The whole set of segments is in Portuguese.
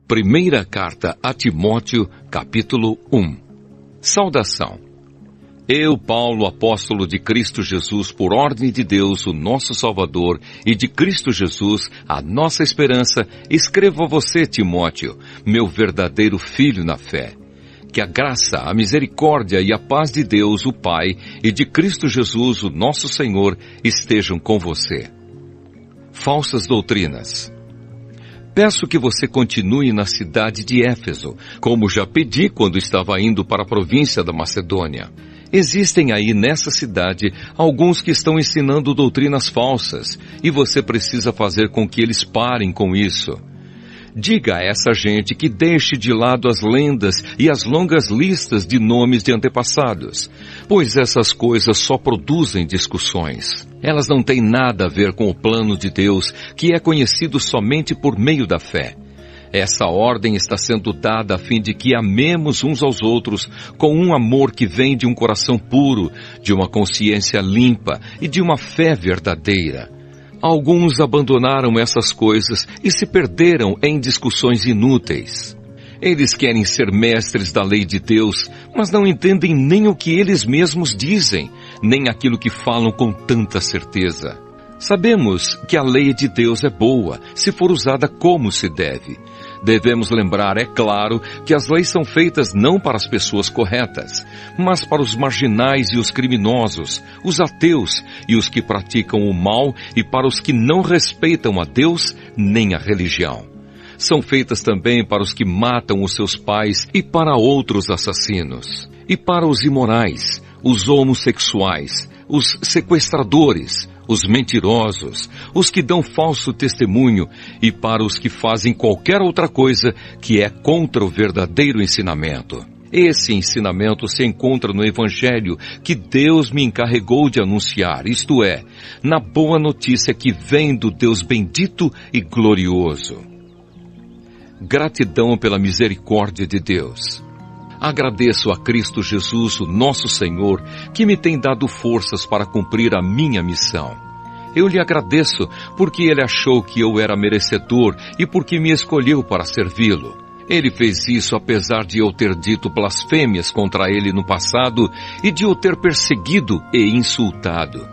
Primeira carta a Timóteo, capítulo 1. Saudação. Eu, Paulo, apóstolo de Cristo Jesus, por ordem de Deus, o nosso Salvador, e de Cristo Jesus, a nossa esperança, escrevo a você, Timóteo, meu verdadeiro filho na fé. Que a graça, a misericórdia e a paz de Deus, o Pai, e de Cristo Jesus, o nosso Senhor, estejam com você. Falsas doutrinas. Peço que você continue na cidade de Éfeso, como já pedi quando estava indo para a província da Macedônia. Existem aí nessa cidade alguns que estão ensinando doutrinas falsas, e você precisa fazer com que eles parem com isso. Diga a essa gente que deixe de lado as lendas e as longas listas de nomes de antepassados, pois essas coisas só produzem discussões. Elas não têm nada a ver com o plano de Deus, que é conhecido somente por meio da fé. Essa ordem está sendo dada a fim de que amemos uns aos outros com um amor que vem de um coração puro, de uma consciência limpa e de uma fé verdadeira. Alguns abandonaram essas coisas e se perderam em discussões inúteis. Eles querem ser mestres da lei de Deus, mas não entendem nem o que eles mesmos dizem, nem aquilo que falam com tanta certeza. Sabemos que a lei de Deus é boa, se for usada como se deve. Devemos lembrar, é claro, que as leis são feitas não para as pessoas corretas, mas para os marginais e os criminosos, os ateus e os que praticam o mal e para os que não respeitam a Deus nem a religião. São feitas também para os que matam os seus pais e para outros assassinos, e para os imorais, os homossexuais, os sequestradores, os mentirosos, os que dão falso testemunho e para os que fazem qualquer outra coisa que é contra o verdadeiro ensinamento. Esse ensinamento se encontra no Evangelho que Deus me encarregou de anunciar, isto é, na boa notícia que vem do Deus bendito e glorioso. Gratidão pela misericórdia de Deus. Agradeço a Cristo Jesus, o nosso Senhor, que me tem dado forças para cumprir a minha missão. Eu lhe agradeço porque Ele achou que eu era merecedor e porque me escolheu para servi-lo. Ele fez isso apesar de eu ter dito blasfêmias contra Ele no passado e de eu ter perseguido e insultado.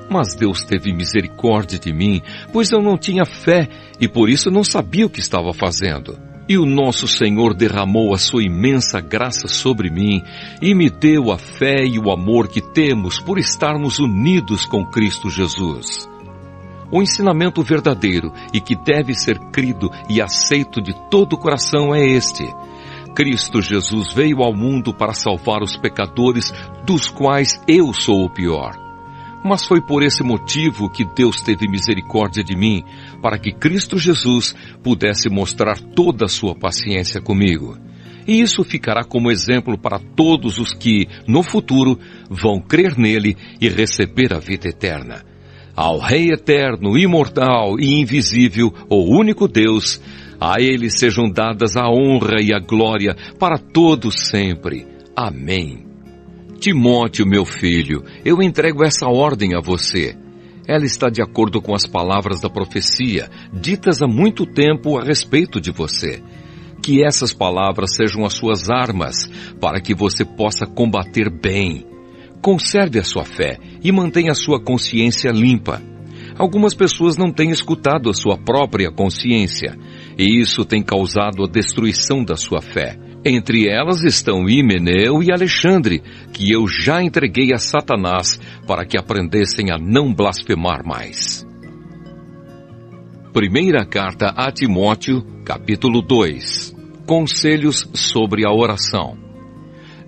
Mas Deus teve misericórdia de mim, pois eu não tinha fé e por isso não sabia o que estava fazendo. E o nosso Senhor derramou a sua imensa graça sobre mim e me deu a fé e o amor que temos por estarmos unidos com Cristo Jesus. O ensinamento verdadeiro e que deve ser crido e aceito de todo o coração é este. Cristo Jesus veio ao mundo para salvar os pecadores, dos quais eu sou o pior. Mas foi por esse motivo que Deus teve misericórdia de mim, para que Cristo Jesus pudesse mostrar toda a sua paciência comigo. E isso ficará como exemplo para todos os que, no futuro, vão crer nele e receber a vida eterna. Ao Rei eterno, imortal e invisível, o único Deus, a Ele sejam dadas a honra e a glória para todos sempre. Amém. Timóteo, meu filho, eu entrego essa ordem a você. Ela está de acordo com as palavras da profecia, ditas há muito tempo a respeito de você. Que essas palavras sejam as suas armas, para que você possa combater bem. Conserve a sua fé e mantenha a sua consciência limpa. Algumas pessoas não têm escutado a sua própria consciência, e isso tem causado a destruição da sua fé. Entre elas estão Himeneu e Alexandre, que eu já entreguei a Satanás para que aprendessem a não blasfemar mais. Primeira carta a Timóteo, capítulo 2. Conselhos sobre a oração.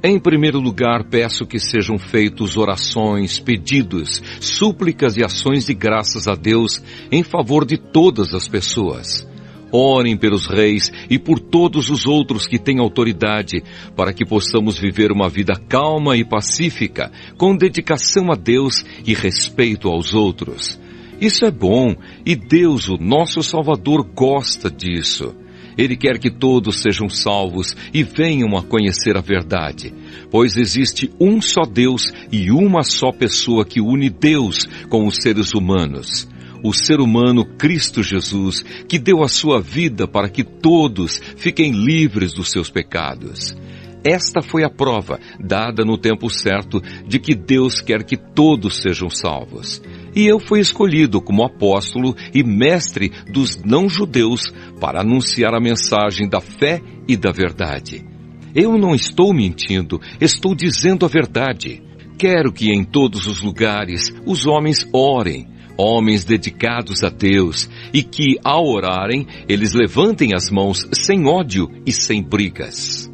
Em primeiro lugar, peço que sejam feitos orações, pedidos, súplicas e ações de graças a Deus em favor de todas as pessoas. Orem pelos reis e por todos os outros que têm autoridade, para que possamos viver uma vida calma e pacífica, com dedicação a Deus e respeito aos outros. Isso é bom, e Deus, o nosso Salvador, gosta disso. Ele quer que todos sejam salvos e venham a conhecer a verdade, pois existe um só Deus e uma só pessoa que une Deus com os seres humanos. o ser humano Cristo Jesus, que deu a sua vida para que todos fiquem livres dos seus pecados. Esta foi a prova, dada no tempo certo, de que Deus quer que todos sejam salvos. E eu fui escolhido como apóstolo e mestre dos não-judeus para anunciar a mensagem da fé e da verdade. Eu não estou mentindo, estou dizendo a verdade. Quero que em todos os lugares os homens orem, homens dedicados a Deus, e que, ao orarem, eles levantem as mãos sem ódio e sem brigas.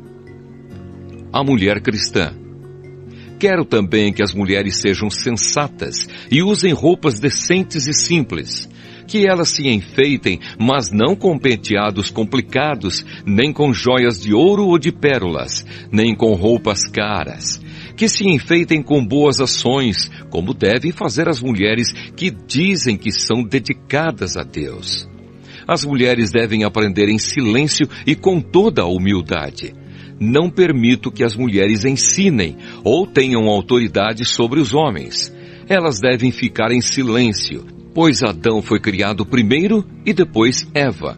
A mulher cristã. Quero também que as mulheres sejam sensatas e usem roupas decentes e simples. Que elas se enfeitem, mas não com penteados complicados, nem com joias de ouro ou de pérolas, nem com roupas caras. Que se enfeitem com boas ações, como devem fazer as mulheres que dizem que são dedicadas a Deus. As mulheres devem aprender em silêncio e com toda a humildade. Não permito que as mulheres ensinem ou tenham autoridade sobre os homens. Elas devem ficar em silêncio, pois Adão foi criado primeiro e depois Eva.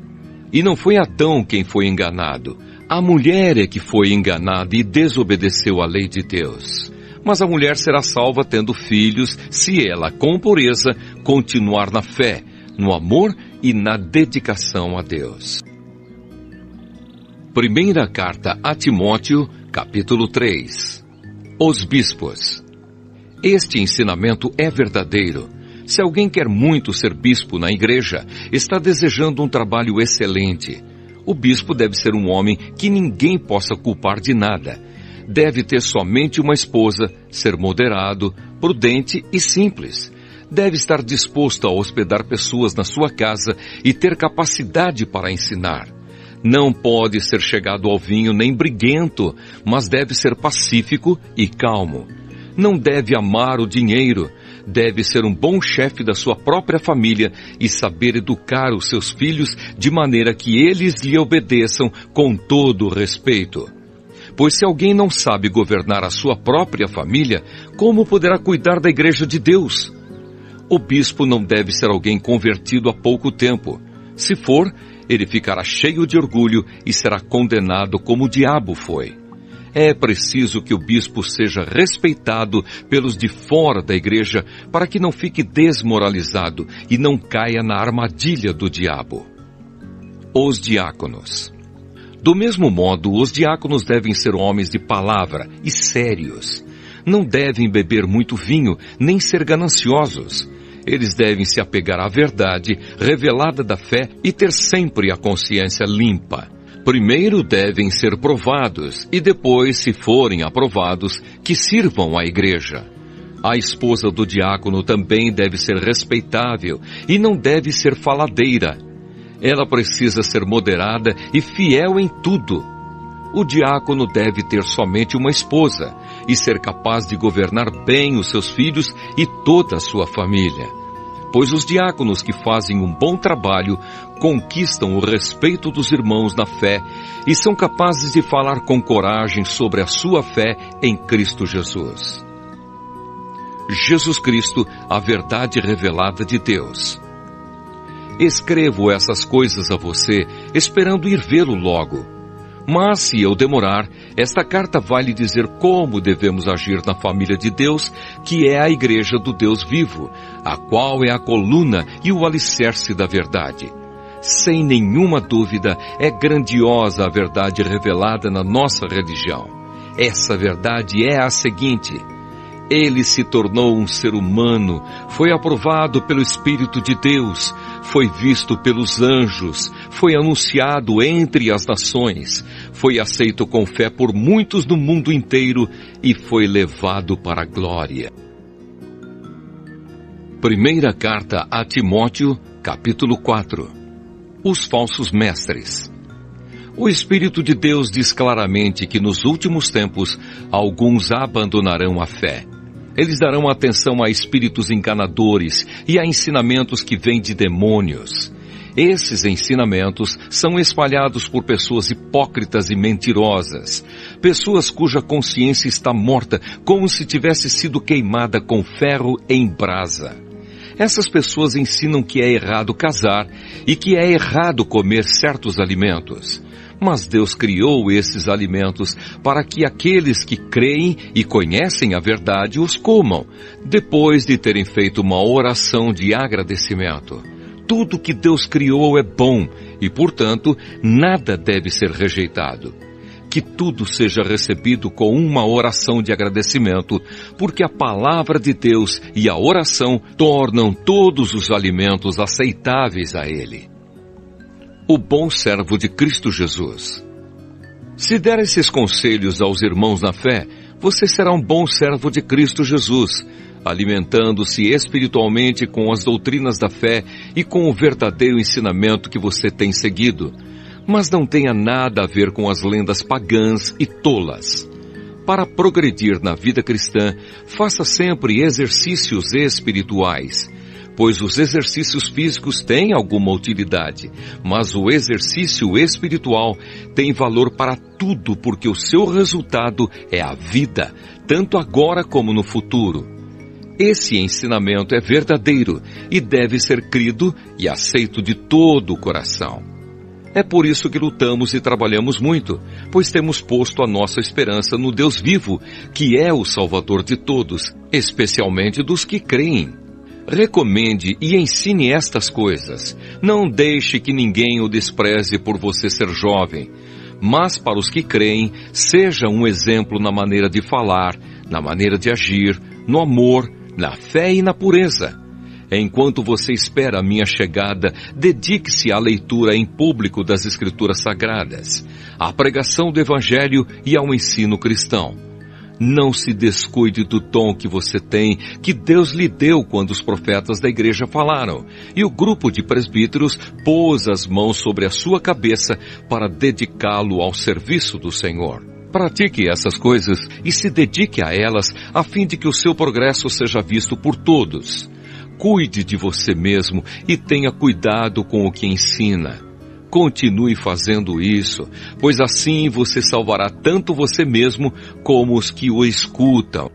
E não foi Adão quem foi enganado. A mulher é que foi enganada e desobedeceu à lei de Deus. Mas a mulher será salva tendo filhos, se ela, com pureza, continuar na fé, no amor e na dedicação a Deus. Primeira carta a Timóteo, capítulo 3. Os bispos. Este ensinamento é verdadeiro. Se alguém quer muito ser bispo na igreja, está desejando um trabalho excelente. O bispo deve ser um homem que ninguém possa culpar de nada. Deve ter somente uma esposa, ser moderado, prudente e simples. Deve estar disposto a hospedar pessoas na sua casa e ter capacidade para ensinar. Não pode ser chegado ao vinho nem briguento, mas deve ser pacífico e calmo. Não deve amar o dinheiro, deve ser um bom chefe da sua própria família e saber educar os seus filhos de maneira que eles lhe obedeçam com todo o respeito. Pois se alguém não sabe governar a sua própria família, como poderá cuidar da igreja de Deus? O bispo não deve ser alguém convertido há pouco tempo. Se for, ele ficará cheio de orgulho e será condenado como o diabo foi. É preciso que o bispo seja respeitado pelos de fora da igreja para que não fique desmoralizado e não caia na armadilha do diabo. Os diáconos. Do mesmo modo, os diáconos devem ser homens de palavra e sérios. Não devem beber muito vinho, nem ser gananciosos. Eles devem se apegar à verdade revelada da fé e ter sempre a consciência limpa. Primeiro devem ser provados e depois, se forem aprovados, que sirvam à igreja. A esposa do diácono também deve ser respeitável e não deve ser faladeira. Ela precisa ser moderada e fiel em tudo. O diácono deve ter somente uma esposa e ser capaz de governar bem os seus filhos e toda a sua família. Pois os diáconos que fazem um bom trabalho conquistam o respeito dos irmãos na fé e são capazes de falar com coragem sobre a sua fé em Cristo Jesus. Jesus Cristo, a verdade revelada de Deus. Escrevo essas coisas a você, esperando ir vê-lo logo. Mas, se eu demorar, esta carta vai lhe dizer como devemos agir na família de Deus, que é a igreja do Deus vivo, a qual é a coluna e o alicerce da verdade. Sem nenhuma dúvida, é grandiosa a verdade revelada na nossa religião. Essa verdade é a seguinte: Ele se tornou um ser humano, foi aprovado pelo Espírito de Deus, foi visto pelos anjos, foi anunciado entre as nações, foi aceito com fé por muitos no mundo inteiro e foi levado para a glória. Primeira carta a Timóteo, capítulo 4. Os falsos mestres. O Espírito de Deus diz claramente que nos últimos tempos alguns abandonarão a fé. Eles darão atenção a espíritos enganadores e a ensinamentos que vêm de demônios. Esses ensinamentos são espalhados por pessoas hipócritas e mentirosas, pessoas cuja consciência está morta como se tivesse sido queimada com ferro em brasa. Essas pessoas ensinam que é errado casar e que é errado comer certos alimentos. Mas Deus criou esses alimentos para que aqueles que creem e conhecem a verdade os comam, depois de terem feito uma oração de agradecimento. Tudo que Deus criou é bom e, portanto, nada deve ser rejeitado. Que tudo seja recebido com uma oração de agradecimento, porque a palavra de Deus e a oração tornam todos os alimentos aceitáveis a Ele. O bom servo de Cristo Jesus. Se der esses conselhos aos irmãos na fé, você será um bom servo de Cristo Jesus, alimentando-se espiritualmente com as doutrinas da fé e com o verdadeiro ensinamento que você tem seguido. Mas não tenha nada a ver com as lendas pagãs e tolas. Para progredir na vida cristã, faça sempre exercícios espirituais, pois os exercícios físicos têm alguma utilidade, mas o exercício espiritual tem valor para tudo, porque o seu resultado é a vida, tanto agora como no futuro. Esse ensinamento é verdadeiro e deve ser crido e aceito de todo o coração. É por isso que lutamos e trabalhamos muito, pois temos posto a nossa esperança no Deus vivo, que é o Salvador de todos, especialmente dos que creem. Recomende e ensine estas coisas. Não deixe que ninguém o despreze por você ser jovem. Mas para os que creem, seja um exemplo na maneira de falar, na maneira de agir, no amor, na fé e na pureza. Enquanto você espera a minha chegada, dedique-se à leitura em público das Escrituras Sagradas, à pregação do Evangelho e ao ensino cristão. Não se descuide do dom que você tem, que Deus lhe deu quando os profetas da igreja falaram, e o grupo de presbíteros pôs as mãos sobre a sua cabeça para dedicá-lo ao serviço do Senhor. Pratique essas coisas e se dedique a elas, a fim de que o seu progresso seja visto por todos. Cuide de você mesmo e tenha cuidado com o que ensina. Continue fazendo isso, pois assim você salvará tanto você mesmo como os que o escutam.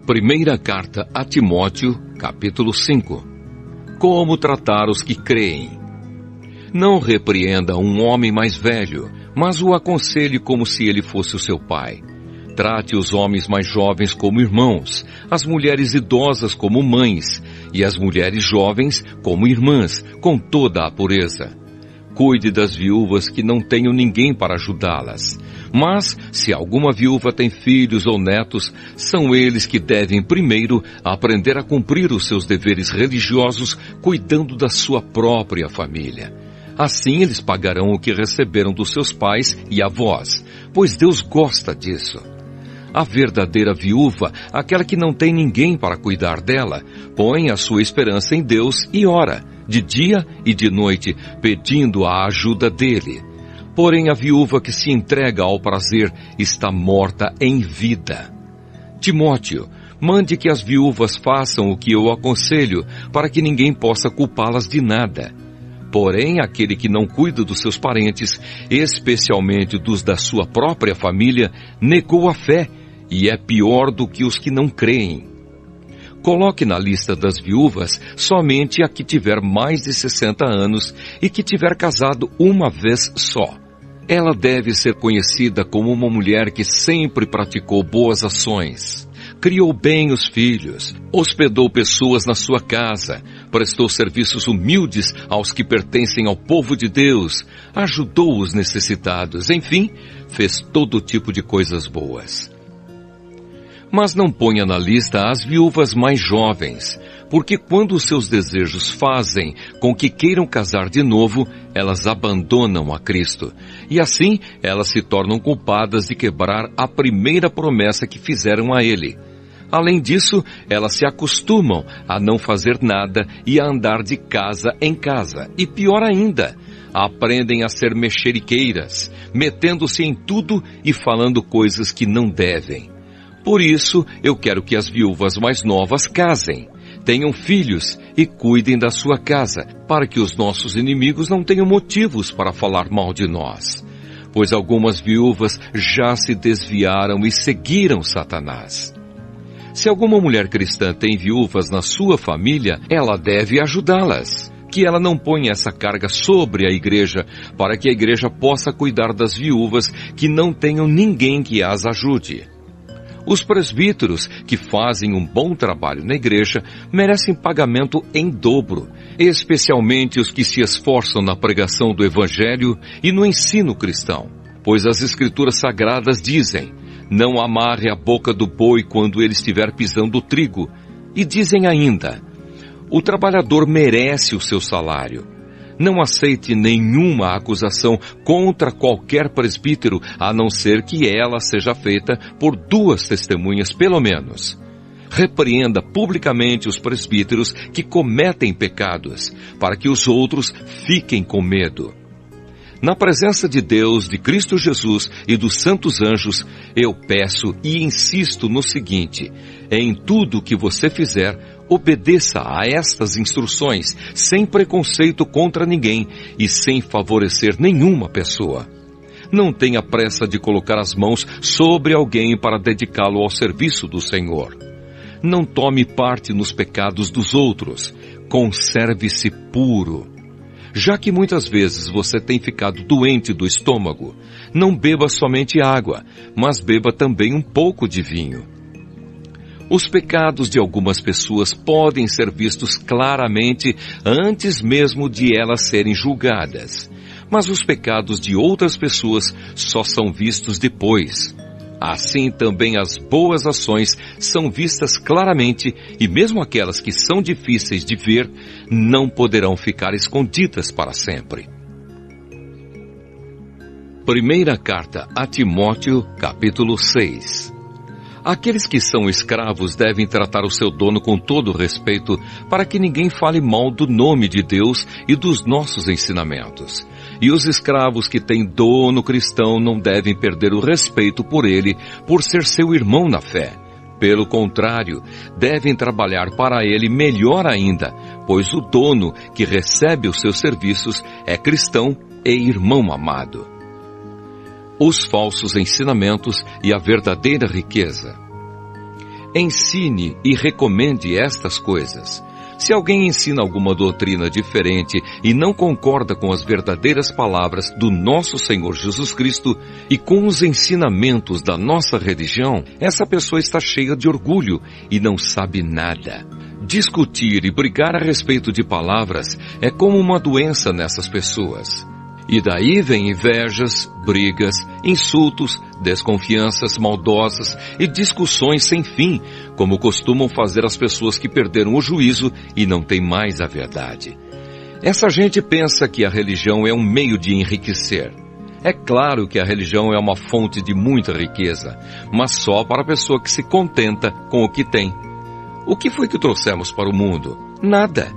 Primeira carta a Timóteo, capítulo 5. Como tratar os que creem? Não repreenda um homem mais velho, mas o aconselhe como se ele fosse o seu pai. Trate os homens mais jovens como irmãos, as mulheres idosas como mães, e as mulheres jovens como irmãs, com toda a pureza. Cuide das viúvas que não tenham ninguém para ajudá-las. Mas, se alguma viúva tem filhos ou netos, são eles que devem primeiro aprender a cumprir os seus deveres religiosos, cuidando da sua própria família. Assim eles pagarão o que receberam dos seus pais e avós, pois Deus gosta disso. A verdadeira viúva, aquela que não tem ninguém para cuidar dela, põe a sua esperança em Deus e ora, de dia e de noite, pedindo a ajuda dele. Porém, a viúva que se entrega ao prazer está morta em vida. Timóteo, mande que as viúvas façam o que eu aconselho, para que ninguém possa culpá-las de nada. Porém, aquele que não cuida dos seus parentes, especialmente dos da sua própria família, negou a fé e é pior do que os que não creem. Coloque na lista das viúvas somente a que tiver mais de 60 anos e que tiver casado uma vez só. Ela deve ser conhecida como uma mulher que sempre praticou boas ações. Criou bem os filhos, hospedou pessoas na sua casa, prestou serviços humildes aos que pertencem ao povo de Deus, ajudou os necessitados, enfim, fez todo tipo de coisas boas. Mas não ponha na lista as viúvas mais jovens, porque quando os seus desejos fazem com que queiram casar de novo, elas abandonam a Cristo, e assim elas se tornam culpadas de quebrar a primeira promessa que fizeram a Ele. Além disso, elas se acostumam a não fazer nada e a andar de casa em casa. E pior ainda, aprendem a ser mexeriqueiras, metendo-se em tudo e falando coisas que não devem. Por isso, eu quero que as viúvas mais novas casem, tenham filhos e cuidem da sua casa, para que os nossos inimigos não tenham motivos para falar mal de nós. Pois algumas viúvas já se desviaram e seguiram Satanás. Se alguma mulher cristã tem viúvas na sua família, ela deve ajudá-las. Que ela não ponha essa carga sobre a igreja, para que a igreja possa cuidar das viúvas que não tenham ninguém que as ajude. Os presbíteros que fazem um bom trabalho na igreja merecem pagamento em dobro, especialmente os que se esforçam na pregação do Evangelho e no ensino cristão, pois as Escrituras Sagradas dizem: não amarre a boca do boi quando ele estiver pisando o trigo, e dizem ainda: o trabalhador merece o seu salário. Não aceite nenhuma acusação contra qualquer presbítero, a não ser que ela seja feita por 2 testemunhas pelo menos. Repreenda publicamente os presbíteros que cometem pecados, para que os outros fiquem com medo. Na presença de Deus, de Cristo Jesus e dos santos anjos, eu peço e insisto no seguinte: em tudo que você fizer, obedeça a estas instruções, sem preconceito contra ninguém e sem favorecer nenhuma pessoa. Não tenha pressa de colocar as mãos sobre alguém para dedicá-lo ao serviço do Senhor. Não tome parte nos pecados dos outros. Conserve-se puro. Já que muitas vezes você tem ficado doente do estômago, não beba somente água, mas beba também um pouco de vinho. Os pecados de algumas pessoas podem ser vistos claramente antes mesmo de elas serem julgadas, mas os pecados de outras pessoas só são vistos depois. Assim também as boas ações são vistas claramente e mesmo aquelas que são difíceis de ver não poderão ficar escondidas para sempre. Primeira carta a Timóteo, capítulo 6. Aqueles que são escravos devem tratar o seu dono com todo respeito, para que ninguém fale mal do nome de Deus e dos nossos ensinamentos. E os escravos que têm dono cristão não devem perder o respeito por ele, por ser seu irmão na fé. Pelo contrário, devem trabalhar para ele melhor ainda, pois o dono que recebe os seus serviços é cristão e irmão amado. Os falsos ensinamentos e a verdadeira riqueza. Ensine e recomende estas coisas. Se alguém ensina alguma doutrina diferente e não concorda com as verdadeiras palavras do nosso Senhor Jesus Cristo e com os ensinamentos da nossa religião, essa pessoa está cheia de orgulho e não sabe nada. Discutir e brigar a respeito de palavras é como uma doença nessas pessoas. E daí vem invejas, brigas, insultos, desconfianças maldosas e discussões sem fim, como costumam fazer as pessoas que perderam o juízo e não têm mais a verdade. Essa gente pensa que a religião é um meio de enriquecer. É claro que a religião é uma fonte de muita riqueza, mas só para a pessoa que se contenta com o que tem. O que foi que trouxemos para o mundo? Nada.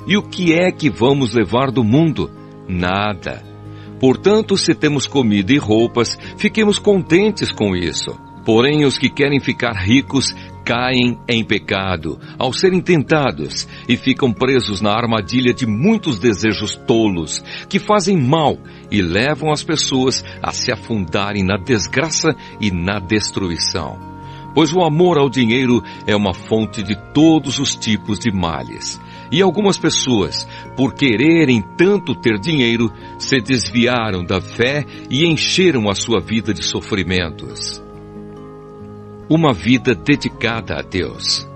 E o que é que vamos levar do mundo? Nada. Portanto, se temos comida e roupas, fiquemos contentes com isso. Porém, os que querem ficar ricos caem em pecado, ao serem tentados, e ficam presos na armadilha de muitos desejos tolos, que fazem mal e levam as pessoas a se afundarem na desgraça e na destruição. Pois o amor ao dinheiro é uma fonte de todos os tipos de males. E algumas pessoas, por quererem tanto ter dinheiro, se desviaram da fé e encheram a sua vida de sofrimentos. Uma vida dedicada a Deus.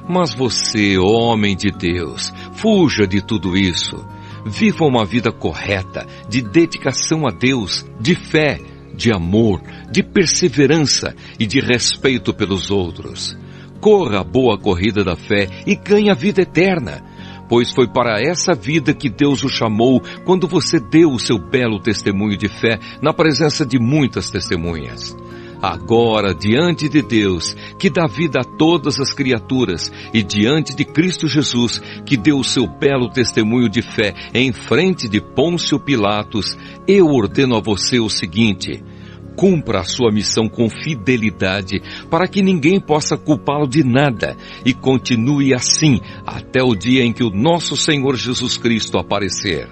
Mas você, homem de Deus, fuja de tudo isso. Viva uma vida correta, de dedicação a Deus, de fé, de amor, de perseverança e de respeito pelos outros. Corra a boa corrida da fé e ganhe a vida eterna, pois foi para essa vida que Deus o chamou quando você deu o seu belo testemunho de fé na presença de muitas testemunhas. Agora, diante de Deus, que dá vida a todas as criaturas, e diante de Cristo Jesus, que deu o seu belo testemunho de fé em frente de Pôncio Pilatos, eu ordeno a você o seguinte: cumpra a sua missão com fidelidade, para que ninguém possa culpá-lo de nada, e continue assim até o dia em que o nosso Senhor Jesus Cristo aparecer.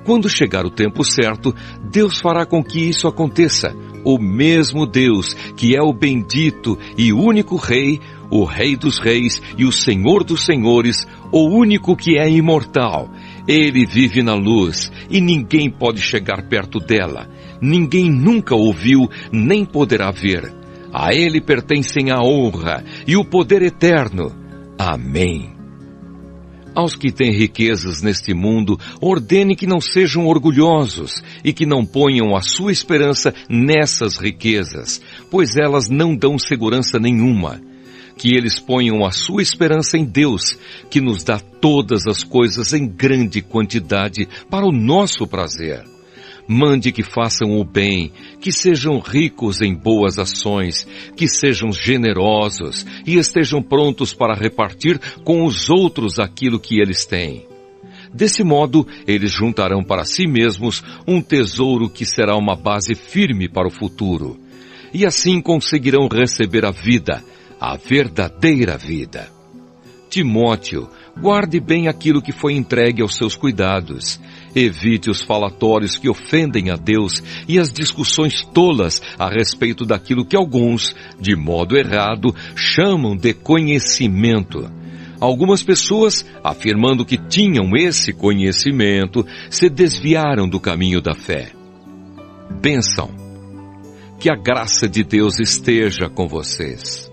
Quando chegar o tempo certo, Deus fará com que isso aconteça. O mesmo Deus, que é o bendito e único Rei, o Rei dos Reis e o Senhor dos Senhores, o único que é imortal. Ele vive na luz e ninguém pode chegar perto dela. Ninguém nunca ouviu nem poderá ver. A Ele pertencem a honra e o poder eterno. Amém. Aos que têm riquezas neste mundo, ordene que não sejam orgulhosos e que não ponham a sua esperança nessas riquezas, pois elas não dão segurança nenhuma. Que eles ponham a sua esperança em Deus, que nos dá todas as coisas em grande quantidade para o nosso prazer. Mande que façam o bem, que sejam ricos em boas ações, que sejam generosos e estejam prontos para repartir com os outros aquilo que eles têm. Desse modo, eles juntarão para si mesmos um tesouro que será uma base firme para o futuro. E assim conseguirão receber a vida, a verdadeira vida. Timóteo, guarde bem aquilo que foi entregue aos seus cuidados. Evite os falatórios que ofendem a Deus e as discussões tolas a respeito daquilo que alguns, de modo errado, chamam de conhecimento. Algumas pessoas, afirmando que tinham esse conhecimento, se desviaram do caminho da fé. Bênção. Que a graça de Deus esteja com vocês.